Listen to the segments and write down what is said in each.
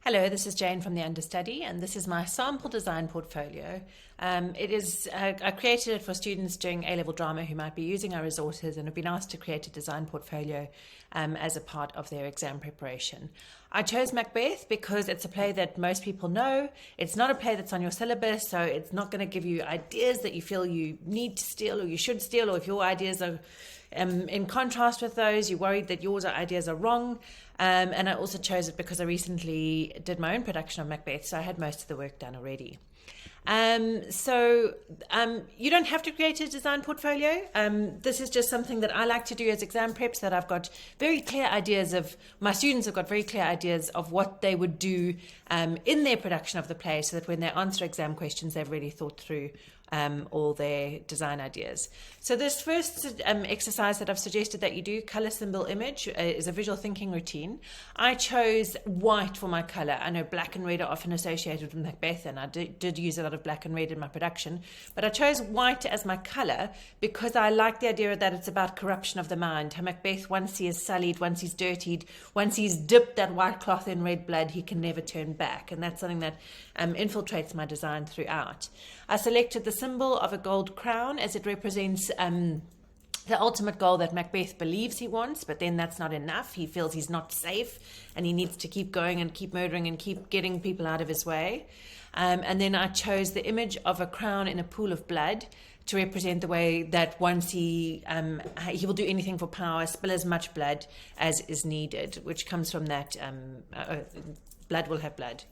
Hello, this is Jane from the Understudy, and this is my sample design portfolio. I created it for students doing A-level drama who might be using our resources and have been asked to create a design portfolio as a part of their exam preparation. I chose Macbeth because it's a play that most people know. It's not a play that's on your syllabus, so it's not going to give you ideas that you feel you need to steal or you should steal, or if your ideas are in contrast with those, you're worried that yours ideas are wrong. And I also chose it because I recently did my own production of Macbeth, so I had most of the work done already. You don't have to create a design portfolio. This is just something that I like to do as exam preps, that I've got very clear ideas of, my students have got very clear ideas of what they would do in their production of the play, so that when they answer exam questions, they've really thought through all their design ideas. So this first exercise that I've suggested that you do, color, symbol, image, is a visual thinking routine. I chose white for my color. I know black and red are often associated with Macbeth, and I did use a lot of black and red in my production, but I chose white as my color because I like the idea that it's about corruption of the mind. How Macbeth, once he is sullied, once he's dirtied, once he's dipped that white cloth in red blood, he can never turn back, and that's something that infiltrates my design throughout. I selected the symbol of a gold crown as it represents the ultimate goal that Macbeth believes he wants, but then that's not enough. He feels he's not safe and he needs to keep going and keep murdering and keep getting people out of his way. And then I chose the image of a crown in a pool of blood to represent the way that once he will do anything for power, spill as much blood as is needed, which comes from that blood will have blood,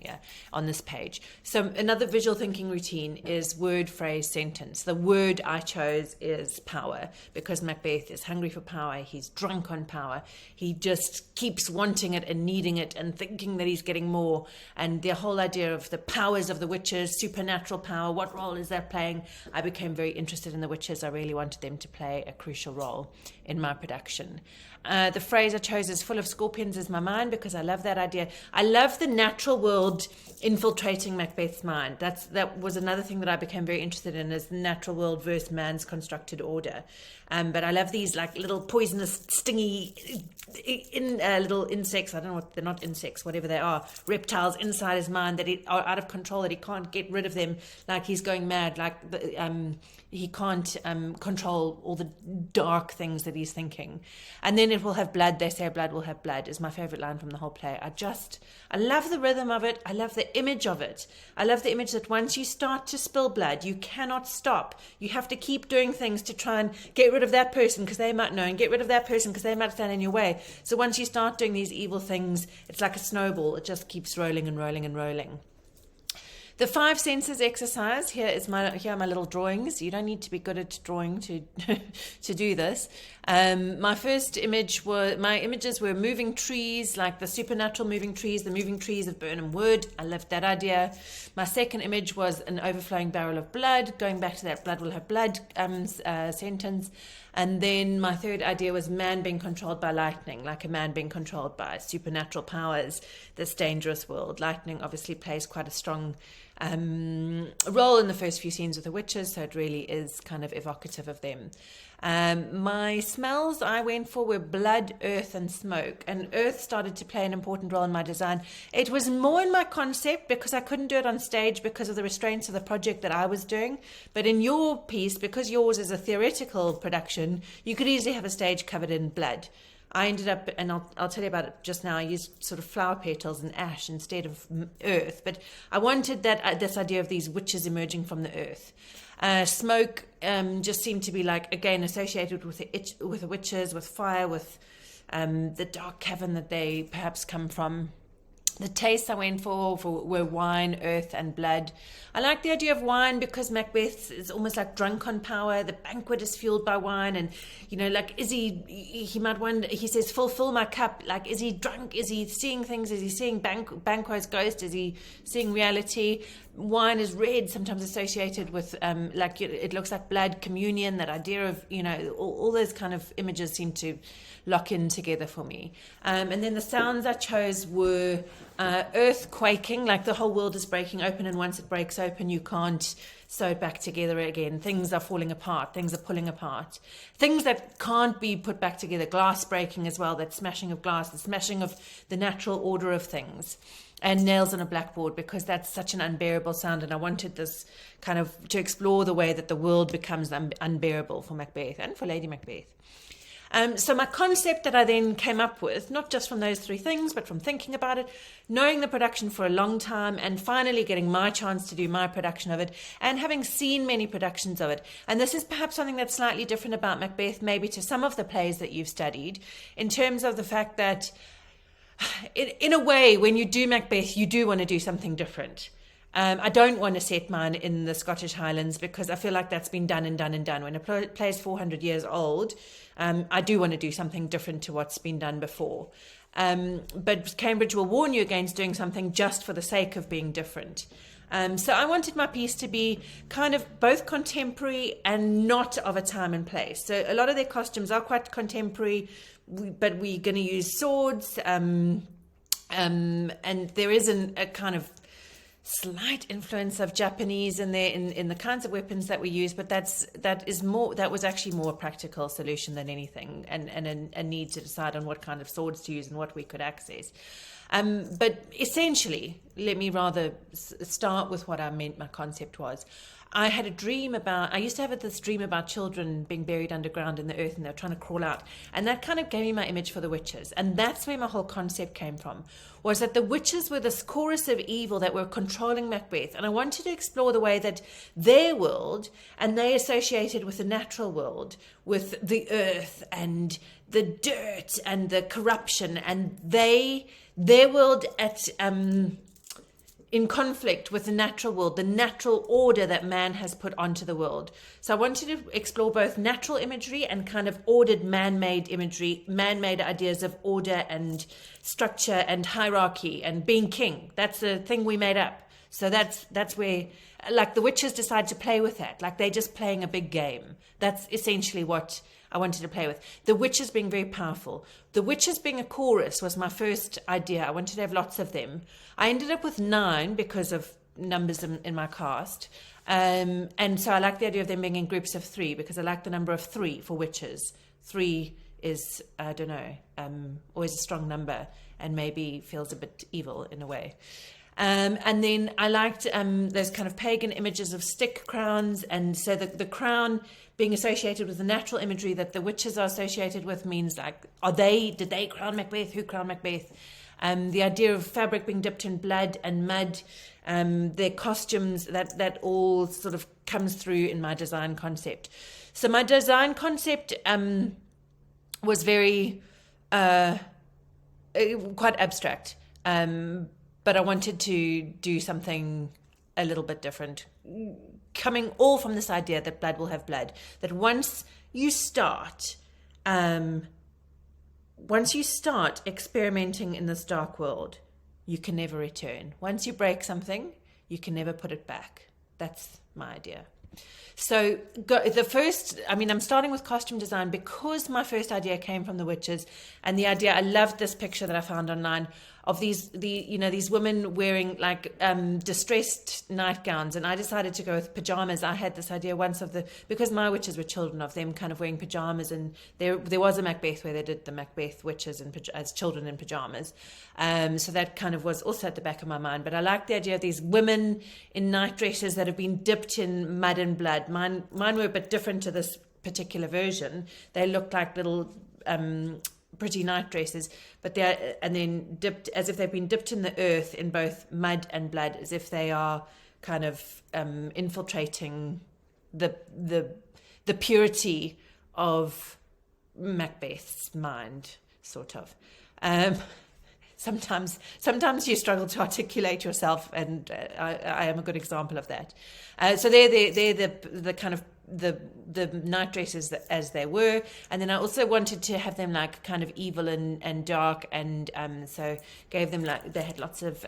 on this page. So another visual thinking routine is word, phrase, sentence. The word I chose is power, because Macbeth is hungry for power. He's drunk on power. He just keeps wanting it and needing it and thinking that he's getting more. And the whole idea of the powers of the witches, supernatural power, what role is that playing? I became very interested in the witches. I really wanted them to play a crucial role in my production. The phrase I chose is full of scorpions is my mind, because I love that idea. I love the natural world infiltrating Macbeth's mind. That was another thing that I became very interested in, is the natural world versus man's constructed order. But I love these like little poisonous, stingy little insects. I don't know what, they're not insects, whatever they are, reptiles inside his mind that are out of control, that he can't get rid of them, like he's going mad, like he can't control all the dark things that he's thinking. And then it will have blood. They say blood will have blood is my favorite line from the whole play. I love the rhythm of it. I love the image of it. I love the image that once you start to spill blood, you cannot stop. You have to keep doing things to try and get rid of that person because they might know, and get rid of that person because they might stand in your way. So once you start doing these evil things, it's like a snowball. It just keeps rolling and rolling and rolling. The 5 senses exercise, here are my little drawings. You don't need to be good at drawing to do this. My images were moving trees, like the supernatural moving trees, the moving trees of Burnham Wood. I loved that idea. My second image was an overflowing barrel of blood, going back to that blood will have blood sentence. And then my third idea was man being controlled by lightning, like a man being controlled by supernatural powers, this dangerous world. Lightning obviously plays quite a strong role in the first few scenes with the witches, so it really is kind of evocative of them. My smells I went for were blood, earth, and smoke. And earth started to play an important role in my design. It was more in my concept because I couldn't do it on stage because of the restraints of the project that I was doing. But in your piece, because yours is a theoretical production, you could easily have a stage covered in blood. I ended up, and I'll tell you about it just now, I used sort of flower petals and ash instead of earth. But I wanted this idea of these witches emerging from the earth. Smoke just seemed to be like, again, associated with the witches, with fire, with the dark cavern that they perhaps come from. The tastes I went for were wine, earth, and blood. I like the idea of wine because Macbeth is almost like drunk on power. The banquet is fueled by wine, and like he might wonder. He says, "Fulfill my cup." Like, is he drunk? Is he seeing things? Is he seeing Banquo's ghost? Is he seeing reality? Wine is red, sometimes associated with it looks like blood, communion. That idea of all those kind of images seem to lock in together for me. And then the sounds I chose were earth quaking, like the whole world is breaking open, and once it breaks open, you can't sew it back together again. Things are falling apart. Things are pulling apart. Things that can't be put back together. Glass breaking as well, that smashing of glass, the smashing of the natural order of things. And nails on a blackboard, because that's such an unbearable sound. And I wanted this kind of to explore the way that the world becomes unbearable for Macbeth and for Lady Macbeth. So my concept that I then came up with, not just from those three things, but from thinking about it, knowing the production for a long time, and finally getting my chance to do my production of it, and having seen many productions of it. And this is perhaps something that's slightly different about Macbeth, maybe to some of the plays that you've studied, in terms of the fact that, in a way, when you do Macbeth, you do want to do something different. I don't want to set mine in the Scottish Highlands, because I feel like that's been done and done and done. When a play is 400 years old, I do want to do something different to what's been done before. But Cambridge will warn you against doing something just for the sake of being different. So I wanted my piece to be kind of both contemporary and not of a time and place. So a lot of their costumes are quite contemporary, but we're going to use swords. And there is a kind of slight influence of Japanese in there in the kinds of weapons that we use, but that was actually more a practical solution than anything, and a need to decide on what kind of swords to use and what we could access. But essentially, let me rather start with what I meant my concept was. I used to have this dream about children being buried underground in the earth, and they were trying to crawl out. And that kind of gave me my image for the witches. And that's where my whole concept came from, was that the witches were this chorus of evil that were controlling Macbeth. And I wanted to explore the way that their world, and they associated with the natural world, with the earth and the dirt and the corruption, and their world in conflict with the natural world, the natural order that man has put onto the world. So I wanted to explore both natural imagery and kind of ordered man-made imagery, man-made ideas of order and structure and hierarchy and being king. That's the thing we made up. So that's where, like, the witches decide to play with that. Like, they're just playing a big game. That's essentially what I wanted to play with. The witches being very powerful. The witches being a chorus was my first idea. I wanted to have lots of them. I ended up with 9 because of numbers in my cast. And so I like the idea of them being in groups of 3, because I like the number of 3 for witches. 3 is, I don't know, always a strong number, and maybe feels a bit evil in a way. And then I liked those kind of pagan images of stick crowns, and so the crown being associated with the natural imagery that the witches are associated with means, like, did they crown Macbeth? Who crowned Macbeth? The idea of fabric being dipped in blood and mud, their costumes, that all sort of comes through in my design concept. So my design concept was very quite abstract. But I wanted to do something a little bit different, coming all from this idea that blood will have blood, that once you start experimenting in this dark world, you can never return. Once you break something, you can never put it back. That's my idea. So I'm starting with costume design because my first idea came from the witches, and the idea, I loved this picture that I found online of these women wearing like distressed nightgowns, and I decided to go with pajamas. I had this idea once because my witches were children, of them kind of wearing pajamas, and there was a Macbeth where they did the Macbeth witches as children in pajamas. So that kind of was also at the back of my mind. But I like the idea of these women in night dresses that have been dipped in mud and blood. Mine were a bit different to this particular version. They looked like little pretty night dresses, but and then dipped as if they've been dipped in the earth in both mud and blood, as if they are kind of infiltrating the purity of Macbeth's mind, sort of. Sometimes you struggle to articulate yourself, and I am a good example of that. So they're the kind of the night dresses as they were, and then I also wanted to have them like kind of evil and dark, and so gave them, like, they had lots of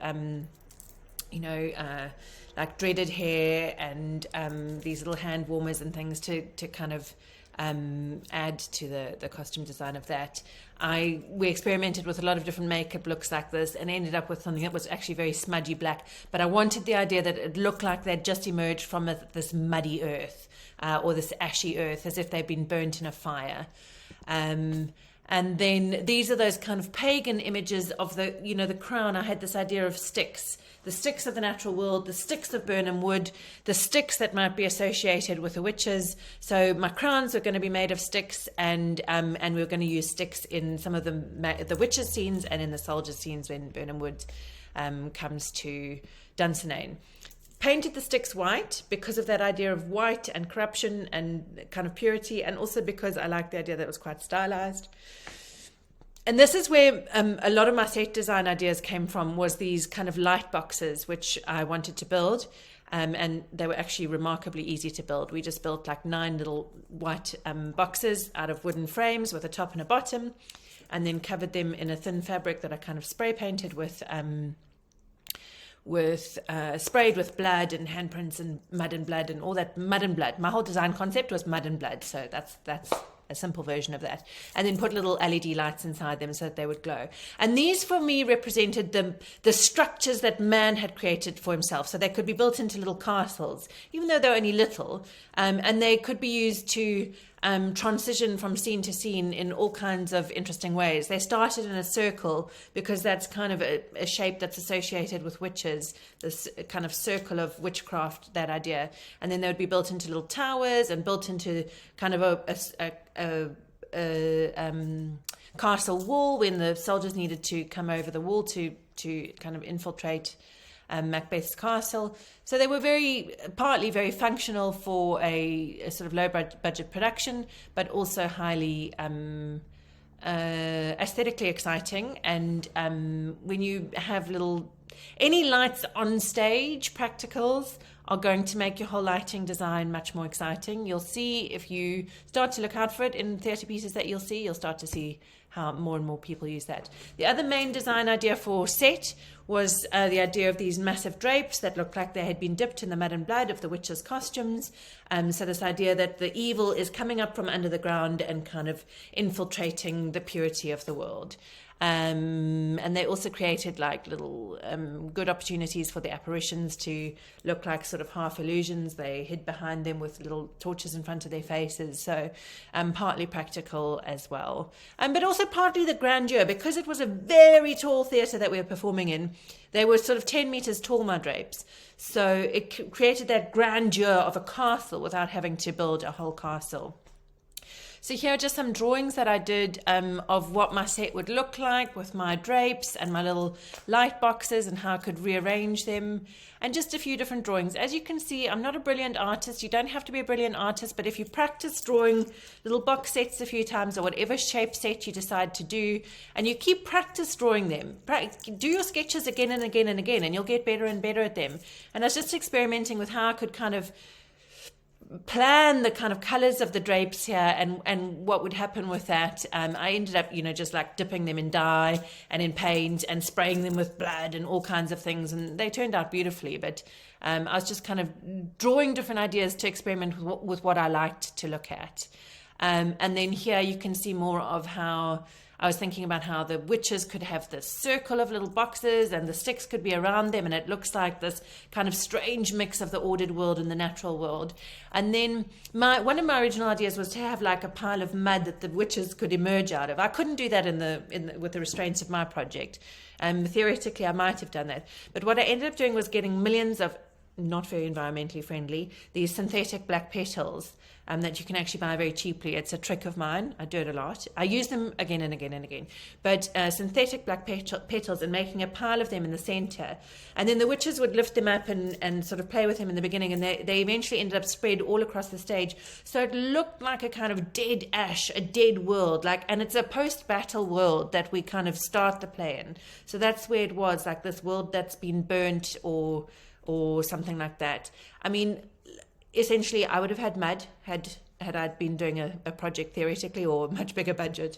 like dreaded hair and these little hand warmers and things to kind of add to the costume design of that. we experimented with a lot of different makeup looks like this and ended up with something that was actually very smudgy black. But I wanted the idea that it looked like they'd just emerged from this muddy earth or this ashy earth, as if they'd been burnt in a fire. And then these are those kind of pagan images of the crown. I had this idea of sticks, the sticks of the natural world, the sticks of Burnham Wood, the sticks that might be associated with the witches. So my crowns are going to be made of sticks, and we're going to use sticks in some of the witches scenes and in the soldier scenes when Burnham Wood comes to Dunsinane. Painted the sticks white because of that idea of white and corruption and kind of purity, and also because I liked the idea that it was quite stylized. And this is where a lot of my set design ideas came from, was these kind of light boxes which I wanted to build, and they were actually remarkably easy to build. We just built like 9 little white boxes out of wooden frames with a top and a bottom, and then covered them in a thin fabric that I kind of spray painted with sprayed with blood and handprints and mud and blood and all that. Mud and blood. My whole design concept was mud and blood, so that's a simple version of that. And then put little LED lights inside them so that they would glow. And these for me represented the structures that man had created for himself. So they could be built into little castles, even though they're only little, and they could be used to transition from scene to scene in all kinds of interesting ways. They started in a circle because that's kind of a shape that's associated with witches, this kind of circle of witchcraft, that idea. And then they would be built into little towers and built into kind of a castle wall when the soldiers needed to come over the wall to kind of infiltrate Macbeth's castle. So they were partly very functional for a sort of low budget production, but also highly aesthetically exciting. And when you have any lights on stage, practicals are going to make your whole lighting design much more exciting. You'll see, if you start to look out for it in theatre pieces that you'll start to see how more and more people use that. The other main design idea for set was the idea of these massive drapes that looked like they had been dipped in the mud and blood of the witches' costumes. So this idea that the evil is coming up from under the ground and kind of infiltrating the purity of the world. And they also created like little good opportunities for the apparitions to look like sort of half illusions. They hid behind them with little torches in front of their faces. So partly practical as well. But also partly the grandeur, because it was a very tall theatre that we were performing in. They were sort of 10 meters tall, my drapes. So it created that grandeur of a castle without having to build a whole castle. So here are just some drawings that I did of what my set would look like with my drapes and my little light boxes and how I could rearrange them, and just a few different drawings. As you can see, I'm not a brilliant artist. You don't have to be a brilliant artist, but if you practice drawing little box sets a few times, or whatever shape set you decide to do, and you keep practice drawing them, do your sketches again and again and again, and you'll get better and better at them. And I was just experimenting with how I could kind of plan the kind of colors of the drapes here and what would happen with that. I ended up, just like dipping them in dye and in paint and spraying them with blood and all kinds of things, and they turned out beautifully. But I was just kind of drawing different ideas to experiment with what I liked to look at. And then here you can see more of how I was thinking about how the witches could have this circle of little boxes and the sticks could be around them, and it looks like this kind of strange mix of the ordered world and the natural world. And then one of my original ideas was to have like a pile of mud that the witches could emerge out of. I couldn't do that with the restraints of my project. Theoretically, I might have done that. But what I ended up doing was getting millions of, not very environmentally friendly, these synthetic black petals that you can actually buy very cheaply. It's a trick of mine. I do it a lot. I use them again and again and again. But synthetic black petals, and making a pile of them in the center. And then the witches would lift them up and sort of play with them in the beginning, and they eventually ended up spread all across the stage. So it looked like a kind of dead ash, a dead world. And it's a post-battle world that we kind of start the play in. So that's where it was, like this world that's been burnt or something like that. I mean, essentially, I would have had mud had I been doing a project theoretically, or a much bigger budget.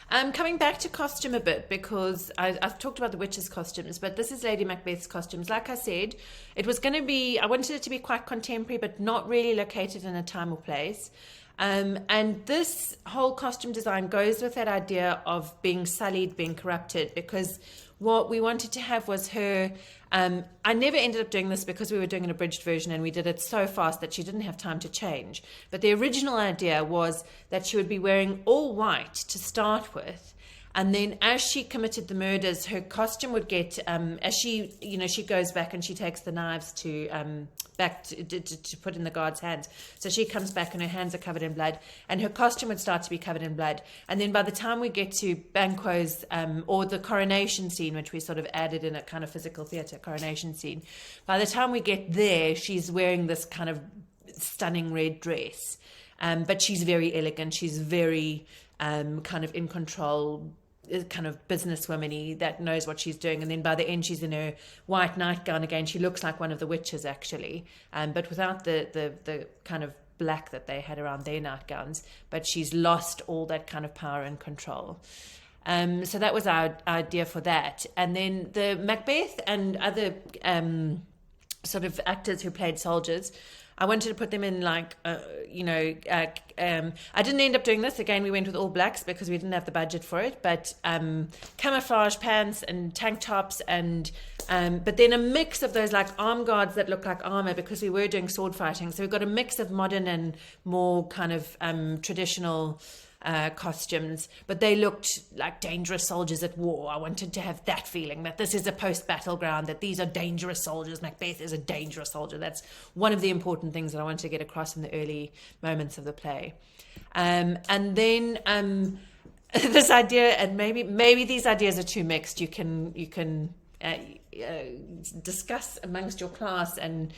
Coming back to costume a bit, because I've talked about the witches' costumes, but this is Lady Macbeth's costumes. Like I said, it was going to be, I wanted it to be quite contemporary, but not really located in a time or place. And this whole costume design goes with that idea of being sullied, being corrupted, because what we wanted to have was her. I never ended up doing this because we were doing an abridged version and we did it so fast that she didn't have time to change. But the original idea was that she would be wearing all white to start with. And then as she committed the murders, her costume would get, as she, she goes back and she takes the knives to put in the guard's hands. So she comes back and her hands are covered in blood and her costume would start to be covered in blood. And then by the time we get to Banquo's, or the coronation scene, which we sort of added in a kind of physical theatre coronation scene, by the time we get there, she's wearing this kind of stunning red dress. But she's very elegant. She's very kind of in control, kind of businesswoman-y that knows what she's doing. And then by the end, she's in her white nightgown again. She looks like one of the witches, actually, but without the kind of black that they had around their nightgowns. But she's lost all that kind of power and control. So that was our idea for that. And then the Macbeth and other sort of actors who played soldiers, I wanted to put them in I didn't end up doing this. Again, we went with all blacks because we didn't have the budget for it, but camouflage pants and tank tops and but then a mix of those like arm guards that look like armor because we were doing sword fighting. So we've got a mix of modern and more kind of traditional costumes, but they looked like dangerous soldiers at war. I wanted to have that feeling that this is a post-battleground, that these are dangerous soldiers. Macbeth is a dangerous soldier. That's one of the important things that I wanted to get across in the early moments of the play. And then this idea, and maybe these ideas are too mixed. You can discuss amongst your class and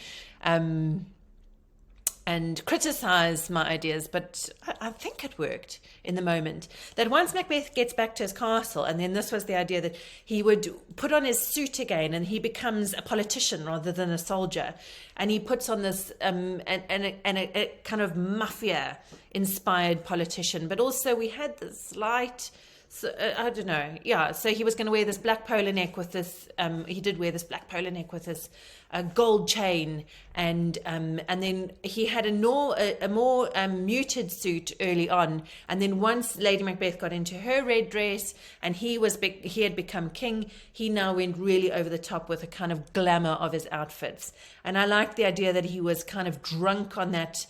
criticize my ideas, but I think it worked in the moment. That once Macbeth gets back to his castle, and then this was the idea that he would put on his suit again and he becomes a politician rather than a soldier. And he puts on this a kind of mafia-inspired politician. But also we had this light... So, I don't know. Yeah, so he was going to wear this black polo neck with this. He did wear this black polo neck with this gold chain, and then he had a more muted suit early on. And then once Lady Macbeth got into her red dress, and he had become king, he now went really over the top with a kind of glamour of his outfits. And I liked the idea that he was kind of drunk on that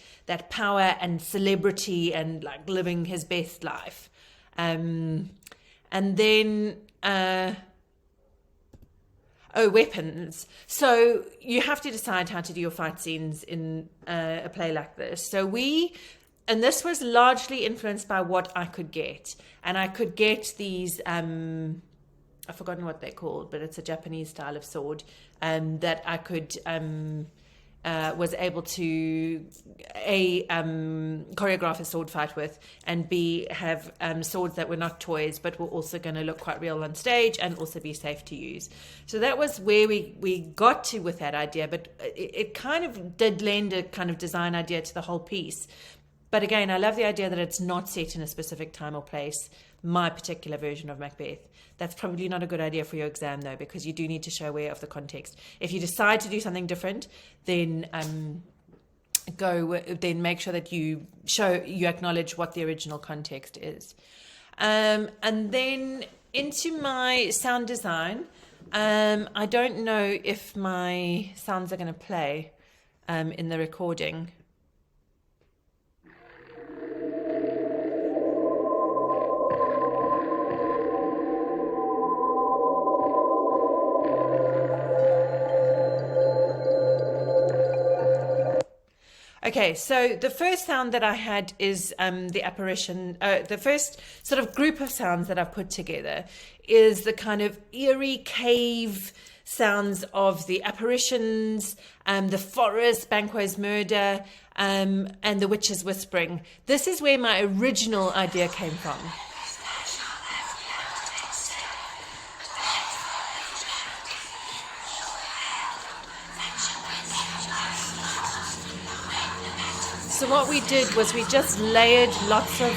power and celebrity and like living his best life. And then, weapons. So you have to decide how to do your fight scenes in a play like this. And this was largely influenced by what I could get. And I could get these, I've forgotten what they're called, but it's a Japanese style of sword that I could... was able to choreograph a sword fight with, and have swords that were not toys but were also going to look quite real on stage and also be safe to use. So that was where we got to with that idea, but it kind of did lend a kind of design idea to the whole piece. But again, I love the idea that it's not set in a specific time or place, my particular version of Macbeth. That's probably not a good idea for your exam, though, because you do need to show aware of the context. If you decide to do something different, then then make sure that you acknowledge what the original context is. And then into my sound design, I don't know if my sounds are going to play in the recording. Okay, so the first sound that I had is the apparition. The first sort of group of sounds that I've put together is the kind of eerie cave sounds of the apparitions, the forest, Banquo's murder, and the witches whispering. This is where my original idea came from. So what we did was we just layered lots of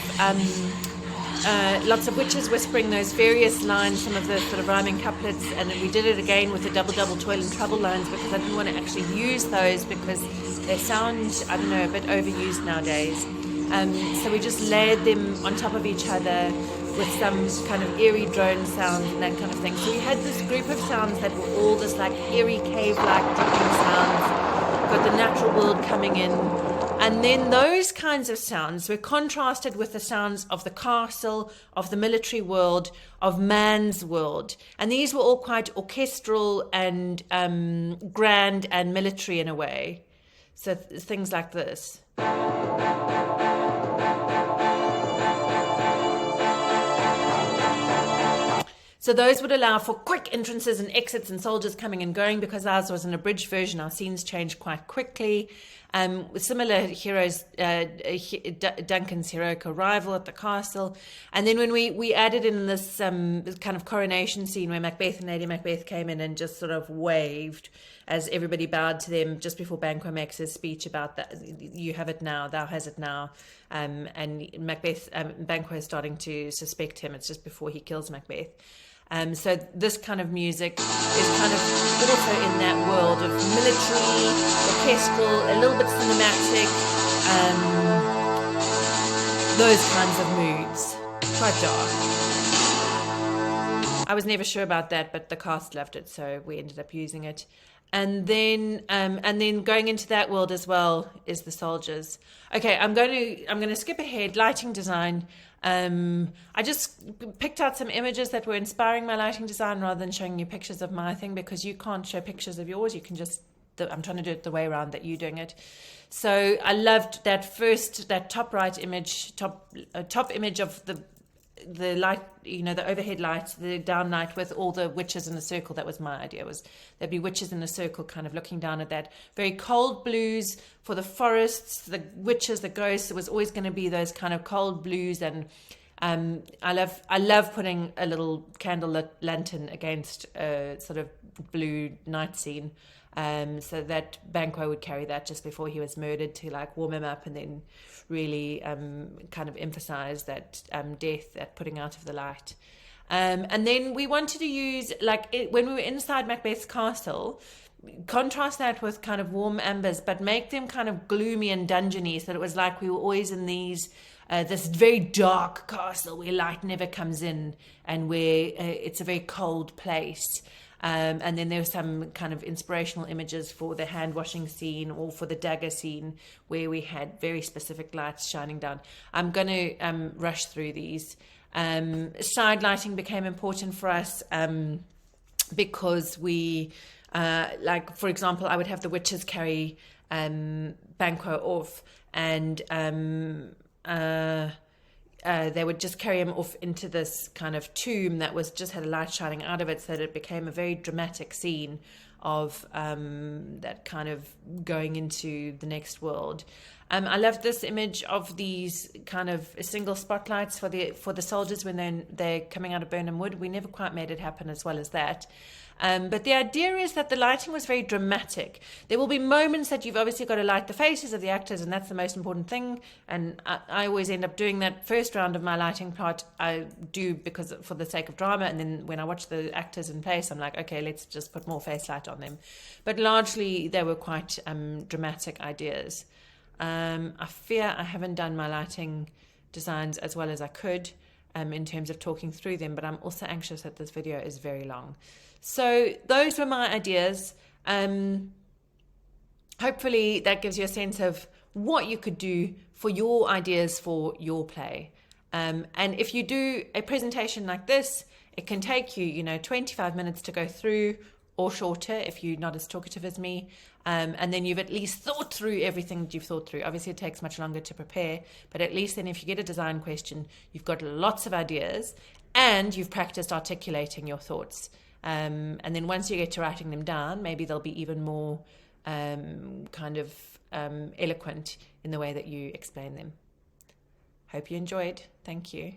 lots of witches whispering those various lines, some of the sort of rhyming couplets, and we did it again with the double toil and trouble lines because I didn't want to actually use those because they sound, I don't know, a bit overused nowadays. So we just layered them on top of each other with some kind of eerie drone sounds and that kind of thing. So we had this group of sounds that were all this like eerie cave-like dripping sounds, got the natural world coming in. And then those kinds of sounds were contrasted with the sounds of the castle, of the military world, of man's world. And these were all quite orchestral and grand and military in a way. So things like this. So those would allow for quick entrances and exits and soldiers coming and going. Because ours was an abridged version, our scenes changed quite quickly. With similar heroes, Duncan's heroic arrival at the castle. And then when we added in this kind of coronation scene where Macbeth and Lady Macbeth came in and just sort of waved as everybody bowed to them just before Banquo makes his speech about that, you have it now, thou has it now. And Macbeth, Banquo is starting to suspect him. It's just before he kills Macbeth. So this kind of music is kind of also in that world of military, orchestral, a little bit cinematic, those kinds of moods. Quite dark. I was never sure about that, but the cast loved it, so we ended up using it. And then going into that world as well is the soldiers. Okay, I'm going to skip ahead. Lighting design. I just picked out some images that were inspiring my lighting design rather than showing you pictures of my thing, because you can't show pictures of yours. You can just, I'm trying to do it the way around that you're doing it. So I loved that top right image, top image of the light, the overhead light, the down light with all the witches in a circle. That was my idea, was there'd be witches in a circle kind of looking down at that. Very cold blues for the forests, the witches, the ghosts. It was always going to be those kind of cold blues. And I love putting a little candle lantern against a sort of blue night scene. So that Banquo would carry that just before he was murdered to like warm him up and then really kind of emphasize that death, that putting out of the light. And then we wanted to use, when we were inside Macbeth's castle, contrast that with kind of warm embers, but make them kind of gloomy and dungeony, so that it was like we were always in these this very dark castle where light never comes in and where it's a very cold place. And then there were some kind of inspirational images for the hand washing scene or for the dagger scene where we had very specific lights shining down. I'm going to rush through these. Side lighting became important for us because we, for example, I would have the witches carry Banquo off, and they would just carry him off into this kind of tomb that was just had a light shining out of it, so that it became a very dramatic scene of that kind of going into the next world. I love this image of these kind of single spotlights for the soldiers when they're coming out of Burnham Wood. We never quite made it happen as well as that. But the idea is that the lighting was very dramatic. There will be moments that you've obviously got to light the faces of the actors, and that's the most important thing. And I always end up doing that first round of my lighting part. I do because for the sake of drama, and then when I watch the actors in place, I'm like, okay, let's just put more face light on them. But largely, they were quite dramatic ideas. I fear I haven't done my lighting designs as well as I could in terms of talking through them, but I'm also anxious that this video is very long. So those were my ideas. Hopefully that gives you a sense of what you could do for your ideas for your play. And if you do a presentation like this, it can take you, 25 minutes to go through, or shorter if you're not as talkative as me. And then you've at least thought through everything that you've thought through. Obviously, it takes much longer to prepare, but at least then if you get a design question, you've got lots of ideas and you've practiced articulating your thoughts. And then once you get to writing them down, maybe they'll be even more eloquent in the way that you explain them. Hope you enjoyed. Thank you.